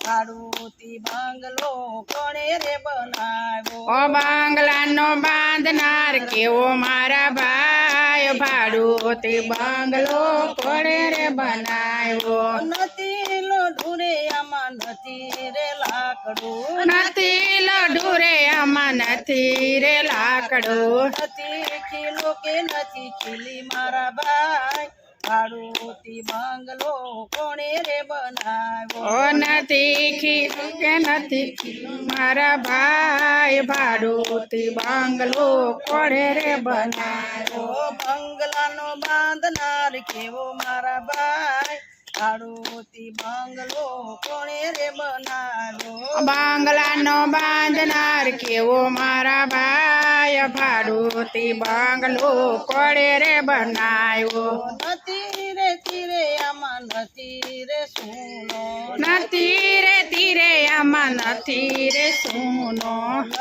ભાડુતી બંગલો કોણે રે બનાવ્યો? ઓ બંગલાનો બાંધનાર કેવો મારા ભાઈ, ભાડુતી બંગલો કોણે રે બનાવ્યો? નથી લોઢું રે આમાં નથી રે લાકડું, નથી લોઢું રે આમાં નથી રે લાકડું, નથી ખીલો કે નથી ખીલી મારા ભાઈ, ભાડુતી બંગલો કોણે રે બનાવ્યો? ઓ નથી ખીલું કે નથી ખીલું મારા ભાઈ, ભાડુતી બંગલો કોણે રે બનાવ્યો? ઓ બંગલાનો બાંધનાર કેવો મારા ભાઈ, ભાડુતી બંગલો કોણે રે બનાવ્યો? બંગલાનો બાંધનાર કેવો મારા ભાઈ, ભાડુતી બંગલો કોણે રે બનાવ્યો? નથી રે તીરે આમાં નથી રે સુનો, નથી રે તીરે આમાં નથી રે સોનો,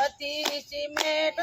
નથી સિમેન્ટ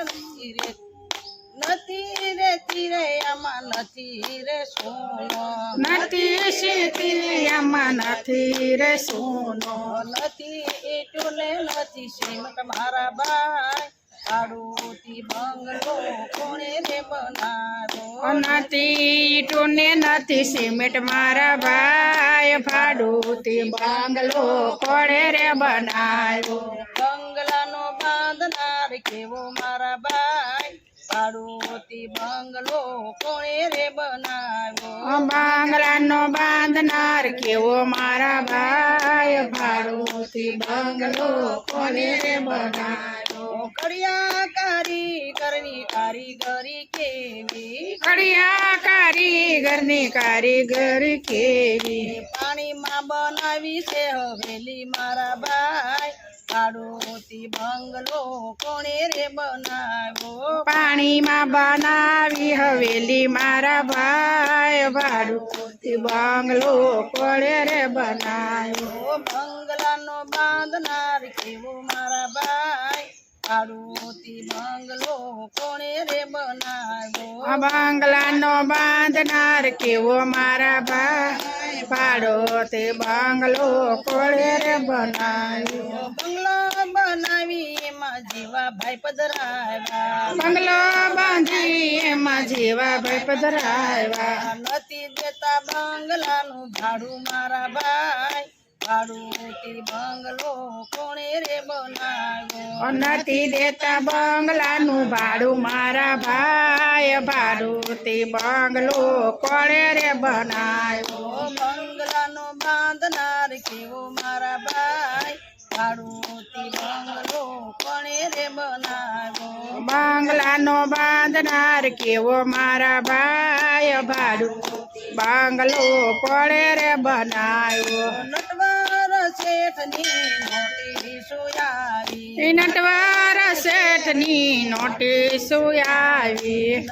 નથી રે તીરે આમાં નથી રે સુનો, નથી સીતી આમાં નથી રે સોનો, નથી ઈંટું ને નથી સિમેન્ટ મારા ભાઈ, ભાડુતી બંગલો કોણે રે બનાવ્યો? નથી ઈંટું ને નથી સિમેન્ટ મારા ભાઈ, ભાડુતી બંગલો કોણે રે બનાવ્યો? બંગલાનો બાંધનાર કેવો મારા ભાઈ, ભાડુતી બંગલો કોણે રે બનાવ્યો? બંગલાનો બાંધનાર કેવો મારા ભાઈ, ભાડુતી બંગલો કોણે રે બનાવ્યો? કડિયા કારીગરની કારીગરી કેવી, કડિયા કારીગરની કારીગરી કેવી, પાણીમાં બનાવી છે હવેલી મારા ભાઈ, ભાડુતી બંગલો કોણે રે બનાવ્યો? પાણીમાં બનાવી હવેલી મારા ભાઈ, ભાડુતી બંગલો કોણે રે બનાવ્યો? ઓ બંગલાનો બાંધનાર કેવો મારા ભાઈ, ભાડુતી બંગલો કોણે રે બનાવ્યો? બંગલાનો બાંધનાર કેવો મારા ભાઈ, ભાડુતી બંગલો કોણે રે બનાવ્યો? બંગલો બનાવી એમાં જીવા ભાઈ પધરાવ્યા, બંગલો બાંધી એમાં જેવા ભાઈ પધરાવ્યા, નથી દેતા બંગલાનું ભાડું મારા ભાઈ, ભાડુતી બંગલો કોણે રે બનાવ્યો? નથી દેતા બંગલાનું ભાડું મારા ભાઈ, ભાડુતી બંગલો કોણે રે બનાવ્યો? ઓ બંગલાનો બાંધનાર કેવો મારા ભાઈ, ભાડુતી બંગલો કોણે રે બનાવ્યો? બંગલાનો બાંધનાર કેવો મારા ભાઈ, ભાડુતી બંગલો કોણે રે બનાવ્યો? નટવર શેઠની નોટિસો આવી, નટવર શેઠની નોટિસો આવી,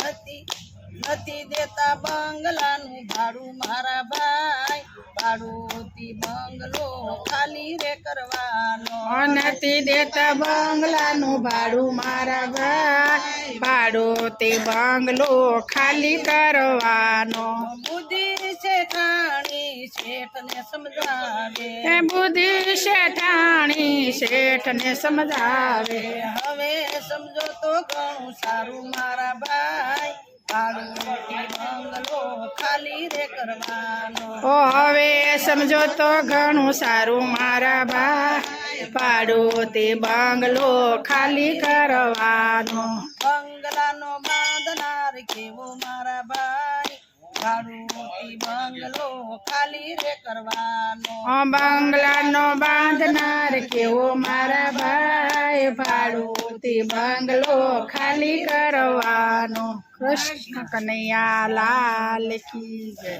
નથી દેતા બંગલાનું ભાડું મારા ભાઈ, ભાડુતી બંગલો ખાલી રે કરવાનો. નથી દેતા બંગલાનું ભાડું મારા ભાઈ, ભાડુતી બંગલો ખાલી કરવાનો. બુદ્ધિ શેઠાણી શેઠને સમજાવે, એ બુદ્ધિ શેઠાણી શેઠને સમજાવે, હવે સમજો તો ઘણું સારું મારા ભાઈ, ભાડુતી બંગલો ખાલી રે કરવાનો. ઓ હવે સમજો તો ઘણું સારું મારા ભાઈ, ભાડુતી બંગલો ખાલી કરવાનો. બંગલાનો બાંધનાર કેવો મારા ભાઈ, ભાડુતી બંગલો ખાલી રે કરવાનો. બંગલાનો બાંધનાર કેવો મારા ભાઈ, ભાડુતી બંગલો ખાલી કરવાનો. કૃષ્ણ કનૈયા લાલ કી જય.